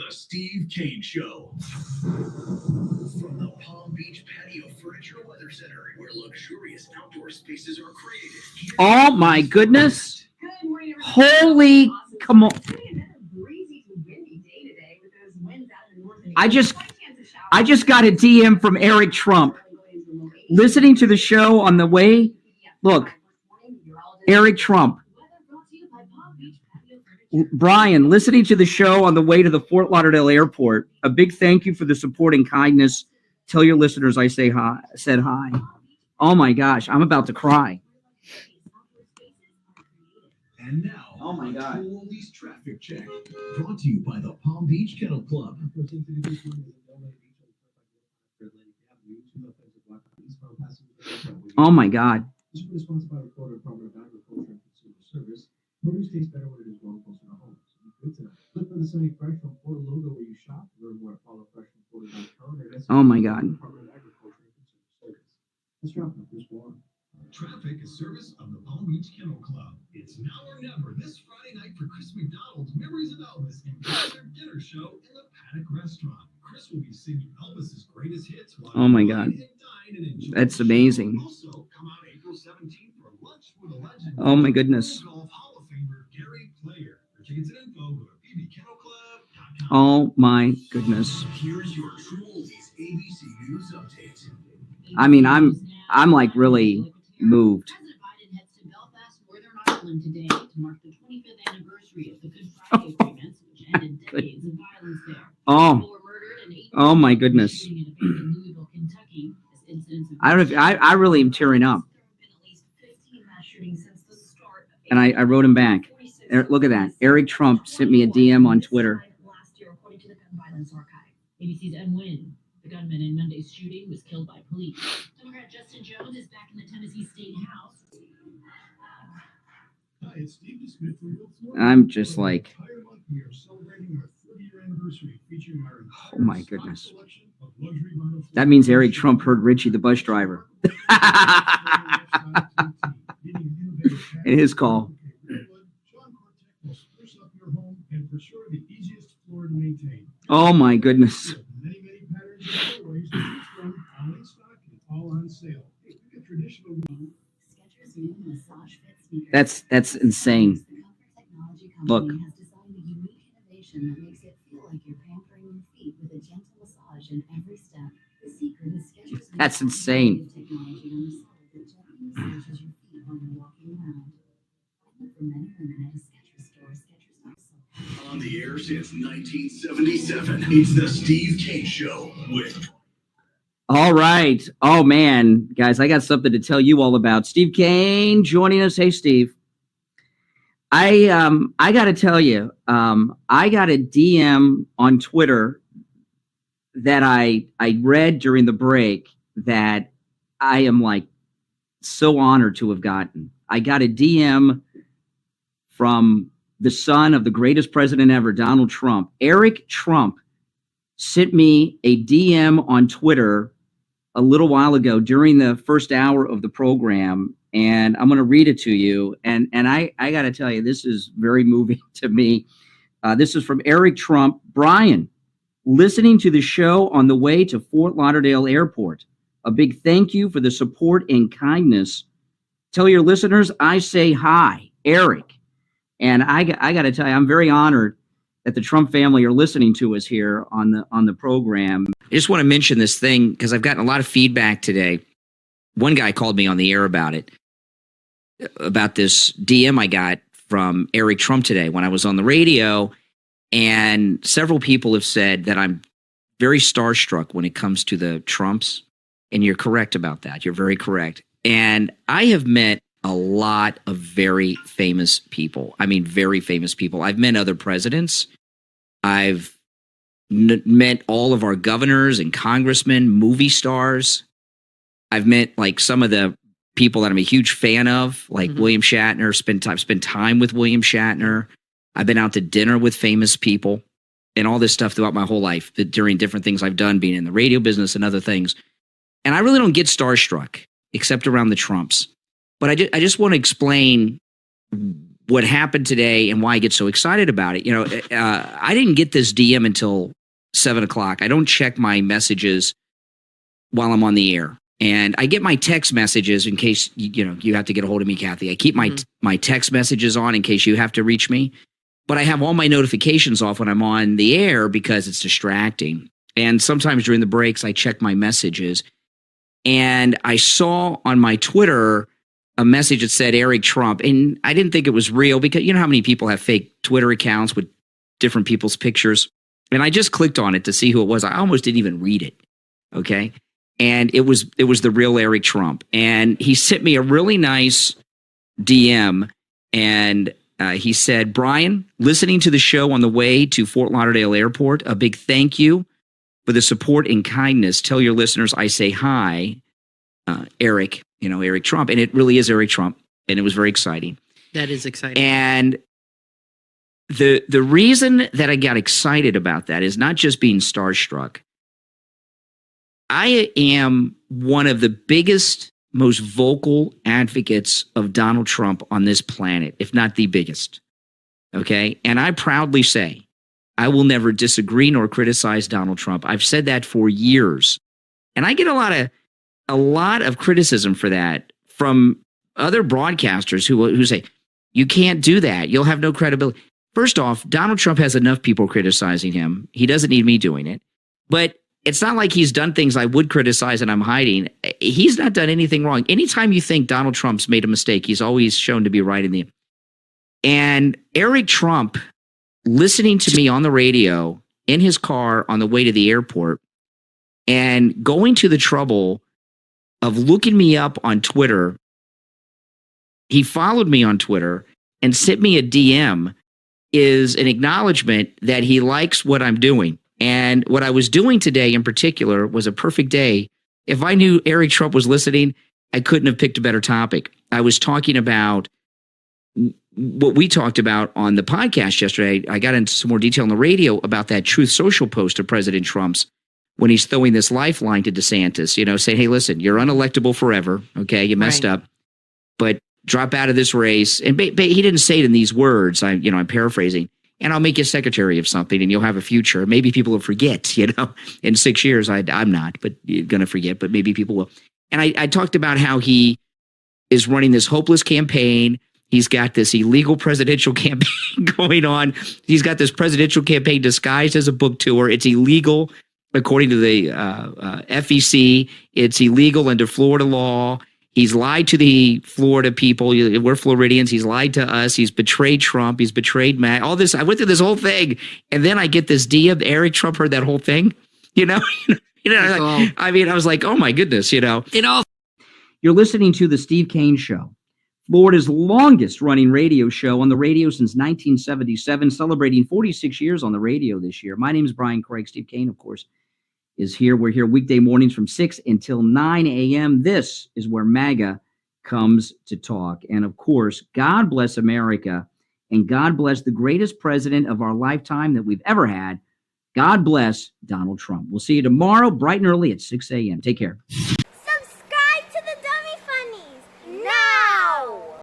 the Steve Kane Show. From the Palm Beach Patio Furniture Weather Center, where luxurious outdoor spaces are created. Oh my goodness. Holy, come on. I just got a DM from Eric Trump. Listening to the show on the way. Look, Eric Trump. Brian, listening to the show on the way to the Fort Lauderdale airport. A big thank you for the support and kindness. Tell your listeners I said hi. Oh my gosh, I'm about to cry. And now, oh my God, Oldies Traffic Check, brought to you by the Palm Beach Kennel Club. Oh my God. Produce tastes better when it is grown closer to home. So be good to know. Look for the Sunny Fresh from Florida logo where you shop. Learn more at followfreshfromflorida.com. Oh my God. Department of Agriculture and Consumer Service. Let's drop off this one. Traffic is service of the Palm Beach Kennel Club. It's now or never this Friday night for Chris McDonald's Memories of Elvis and their dinner show in the Paddock Restaurant. Chris will be singing Elvis's greatest hits while oh my God. That's amazing. Also, come out April 17th for lunch with a legend. Oh my goodness. Oh my goodness. Here's your True Oldies ABC News update. I mean, I'm like really moved. President Biden heads to Belfast, Northern Ireland today to mark the 25th anniversary of the Good Friday agreements, which ended decades of violence there. People were murdered and 8 Oh my goodness. shooting in a bank in Louisville, Kentucky. As incidents of I don't know if I really am tearing up. There have been at least 15 mass shootings since the start of And I wrote him back. Look at that. Eric Trump sent me a DM on Twitter. Last year, according to the Gun Violence Archive. ABC's Ed Wynn, the gunman in Monday's shooting, was killed by police. Democrat Justin Jones is back in the Tennessee State House. Hi, it's Steve Smith from I'm just like, we are celebrating our 30-year anniversary featuring our oh my goodness. That means Eric Trump heard Richie the bus driver. In his call. Oh my goodness. That's insane. Look. That's insane. On the air since 1977, it's the Steve Kane Show with... All right. Oh, man. Guys, I got something to tell you all about. Steve Kane joining us. Hey, Steve. I got to tell you, I got a DM on Twitter that I read during the break that I am like so honored to have gotten. I got a DM from the son of the greatest president ever, Donald Trump. Eric Trump sent me a DM on Twitter a little while ago during the first hour of the program, and I'm going to read it to you. And I got to tell you, this is very moving to me. This is from Eric Trump. Brian, listening to the show on the way to Fort Lauderdale Airport. A big thank you for the support and kindness. Tell your listeners I say hi, Eric. And I got to tell you, I'm very honored that the Trump family are listening to us here on the program. I just want to mention this thing because I've gotten a lot of feedback today. One guy called me on the air about this DM I got from Eric Trump today when I was on the radio. And several people have said that I'm very starstruck when it comes to the Trumps. And you're correct about that. You're very correct. And I have met a lot of very famous people. I mean, very famous people. I've met other presidents. I've met all of our governors and congressmen, movie stars. I've met like some of the people that I'm a huge fan of, like William Shatner, spent time with William Shatner. I've been out to dinner with famous people and all this stuff throughout my whole life during different things I've done, being in the radio business and other things. And I really don't get starstruck except around the Trumps. But I just want to explain what happened today and why I get so excited about it. I didn't get this DM until 7 o'clock. I don't check my messages while I'm on the air. And I get my text messages in case, you have to get a hold of me, Kathy. I keep my text messages on in case you have to reach me. But I have all my notifications off when I'm on the air because it's distracting. And sometimes during the breaks, I check my messages. And I saw on my Twitter a message that said Eric Trump. And I didn't think it was real because you know how many people have fake Twitter accounts with different people's pictures. And I just clicked on it to see who it was. I almost didn't even read it. Okay. And it was the real Eric Trump. And he sent me a really nice DM. And he said, Brian, listening to the show on the way to Fort Lauderdale Airport, a big thank you for the support and kindness. Tell your listeners I say hi, Eric, Eric Trump. And it really is Eric Trump. And it was very exciting. That is exciting. And the reason that I got excited about that is not just being starstruck. I am one of the biggest, most vocal advocates of Donald Trump on this planet, if not the biggest. Okay. And I proudly say I will never disagree nor criticize Donald Trump. I've said that for years. And I get a lot of criticism for that from other broadcasters who say, you can't do that. You'll have no credibility. First off, Donald Trump has enough people criticizing him. He doesn't need me doing it. But it's not like he's done things I would criticize and I'm hiding. He's not done anything wrong. Anytime you think Donald Trump's made a mistake, he's always shown to be right in the end. And Eric Trump, listening to me on the radio in his car on the way to the airport and going to the trouble of looking me up on Twitter, he followed me on Twitter and sent me a DM, is an acknowledgement that he likes what I'm doing. And what I was doing today in particular was a perfect day. If I knew Eric Trump was listening, I couldn't have picked a better topic. I was talking about what we talked about on the podcast yesterday. I got into some more detail on the radio about that Truth Social post of President Trump's when he's throwing this lifeline to DeSantis, saying, hey, listen, you're unelectable forever. Okay, you messed up, but drop out of this race. And he didn't say it in these words. I'm paraphrasing. And I'll make you secretary of something and you'll have a future. Maybe people will forget, in 6 years. I'm not, but you're going to forget, but maybe people will. And I talked about how he is running this hopeless campaign. He's got this illegal presidential campaign going on. He's got this presidential campaign disguised as a book tour. It's illegal, according to the FEC. It's illegal under Florida law. He's lied to the Florida people. We're Floridians. He's lied to us. He's betrayed Trump. He's betrayed Matt. All this. I went through this whole thing. And then I get this DM. Eric Trump heard that whole thing. I was like, oh, my goodness, You're listening to The Steve Kane Show, Florida's longest running radio show on the radio since 1977, celebrating 46 years on the radio this year. My name is Brian Craig. Steve Kane, of course, is here. We're here weekday mornings from 6 until 9 a.m. This is where MAGA comes to talk. And of course, God bless America and God bless the greatest president of our lifetime that we've ever had. God bless Donald Trump. We'll see you tomorrow, bright and early at 6 a.m. Take care.